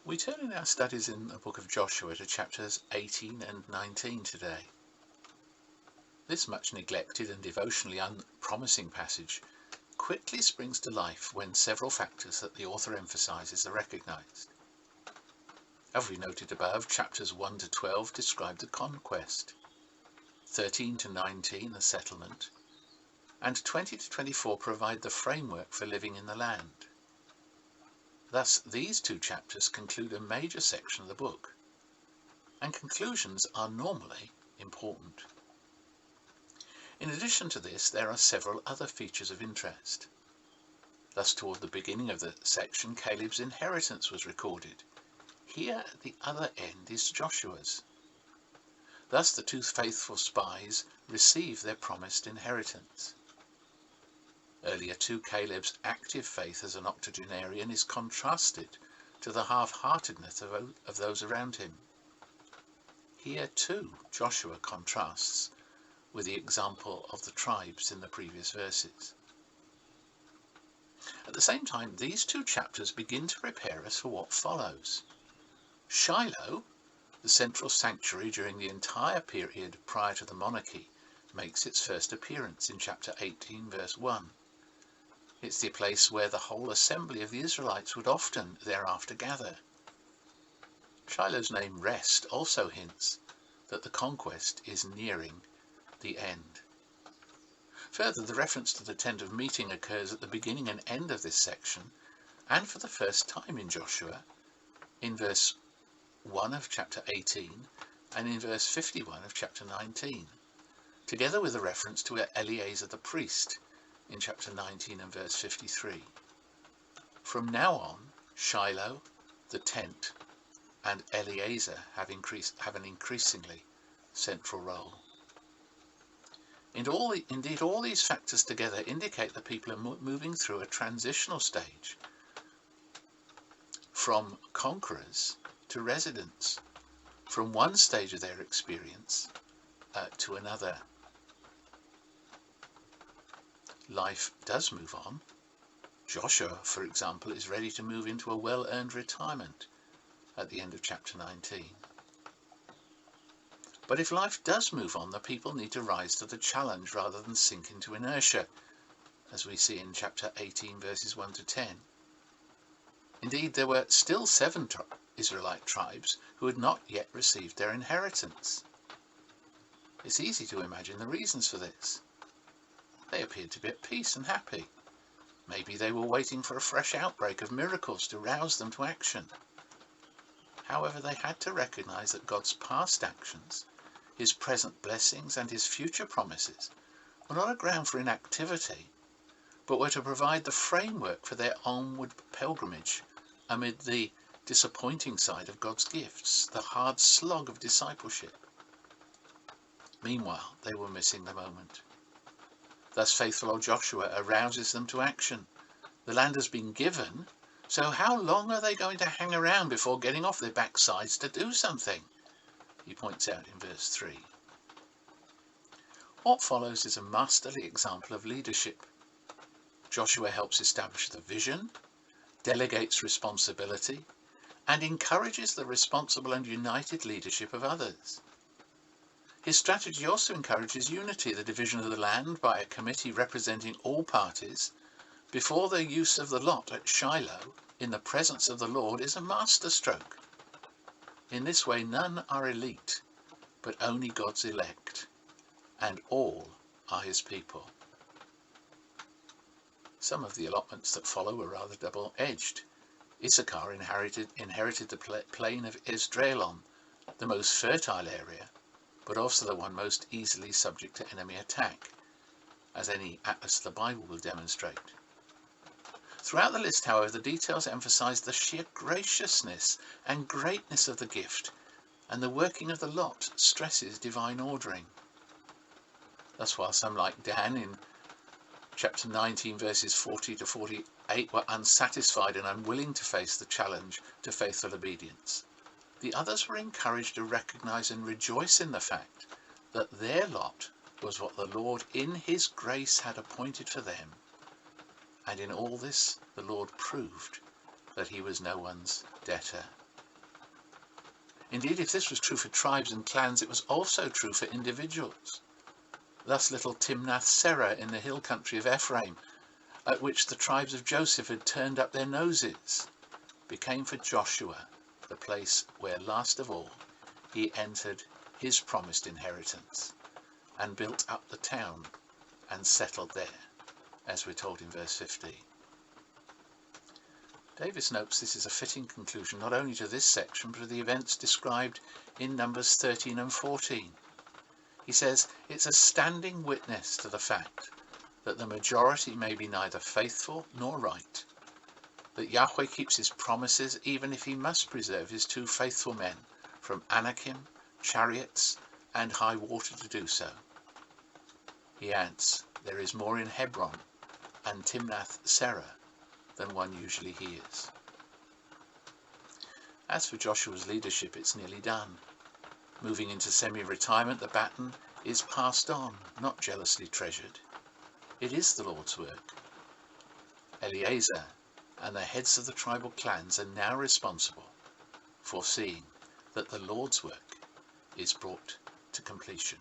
We turn in our studies in the book of Joshua to chapters 18 and 19 today. This much neglected and devotionally unpromising passage quickly springs to life when several factors that the author emphasizes are recognized. As we noted above, chapters 1 to 12 describe the conquest, 13 to 19 the settlement, and 20 to 24 provide the framework for living in the land. Thus, these two chapters conclude a major section of the book, and conclusions are normally important. In addition to this, there are several other features of interest. Thus, toward the beginning of the section, Caleb's inheritance was recorded. Here, at the other end, is Joshua's. Thus, the two faithful spies receive their promised inheritance. Earlier too, Caleb's active faith as an octogenarian is contrasted to the half-heartedness of those around him. Here too, Joshua contrasts with the example of the tribes in the previous verses. At the same time, these two chapters begin to prepare us for what follows. Shiloh, the central sanctuary during the entire period prior to the monarchy, makes its first appearance in chapter 18, verse 1. It's the place where the whole assembly of the Israelites would often thereafter gather. Shiloh's name Rest also hints that the conquest is nearing the end. Further, the reference to the tent of meeting occurs at the beginning and end of this section, and for the first time in Joshua, in verse 1 of chapter 18 and in verse 51 of chapter 19, together with a reference to Eleazar the priest in chapter 19 and verse 53. From now on, Shiloh, the tent, and Eleazar have an increasingly central role. Indeed, all these factors together indicate that people are moving through a transitional stage from conquerors to residents, from one stage of their experience to another. Life does move on. Joshua, for example, is ready to move into a well-earned retirement at the end of chapter 19. But if life does move on, the people need to rise to the challenge rather than sink into inertia, as we see in chapter 18, verses 1 to 10. Indeed, there were still 7 Israelite tribes who had not yet received their inheritance. It's easy to imagine the reasons for this. They appeared to be at peace and happy. Maybe they were waiting for a fresh outbreak of miracles to rouse them to action. However, they had to recognize that God's past actions, his present blessings and his future promises were not a ground for inactivity, but were to provide the framework for their onward pilgrimage amid the disappointing side of God's gifts, the hard slog of discipleship. Meanwhile, they were missing the moment. Thus faithful old Joshua arouses them to action. The land has been given, so how long are they going to hang around before getting off their backsides to do something? He points out in verse 3. What follows is a masterly example of leadership. Joshua helps establish the vision, delegates responsibility, and encourages the responsible and united leadership of others. His strategy also encourages unity, the division of the land by a committee representing all parties, before the use of the lot at Shiloh in the presence of the Lord is a masterstroke. In this way, none are elite, but only God's elect, and all are his people. Some of the allotments that follow were rather double-edged. Issachar inherited the plain of Esdraelon, the most fertile area, but also the one most easily subject to enemy attack, as any atlas of the Bible will demonstrate. Throughout the list, however, the details emphasize the sheer graciousness and greatness of the gift, and the working of the lot stresses divine ordering. Thus, while some like Dan in chapter 19 verses 40 to 48 were unsatisfied and unwilling to face the challenge to faithful obedience, the others were encouraged to recognize and rejoice in the fact that their lot was what the Lord in his grace had appointed for them. And in all this, the Lord proved that he was no one's debtor. Indeed, if this was true for tribes and clans, it was also true for individuals. Thus little Timnath-Serah in the hill country of Ephraim, at which the tribes of Joseph had turned up their noses, became for Joshua the place where last of all he entered his promised inheritance and built up the town and settled there, as we're told in verse 15. Davis notes this is a fitting conclusion not only to this section but to the events described in Numbers 13 and 14. He says it's a standing witness to the fact that the majority may be neither faithful nor right, that Yahweh keeps his promises even if he must preserve his 2 faithful men from Anakim, chariots and high water to do so. He adds, there is more in Hebron and Timnath-Serah than one usually hears. As for Joshua's leadership, it's nearly done. Moving into semi-retirement, the baton is passed on, not jealously treasured. It is the Lord's work. Eleazar and the heads of the tribal clans are now responsible for seeing that the Lord's work is brought to completion.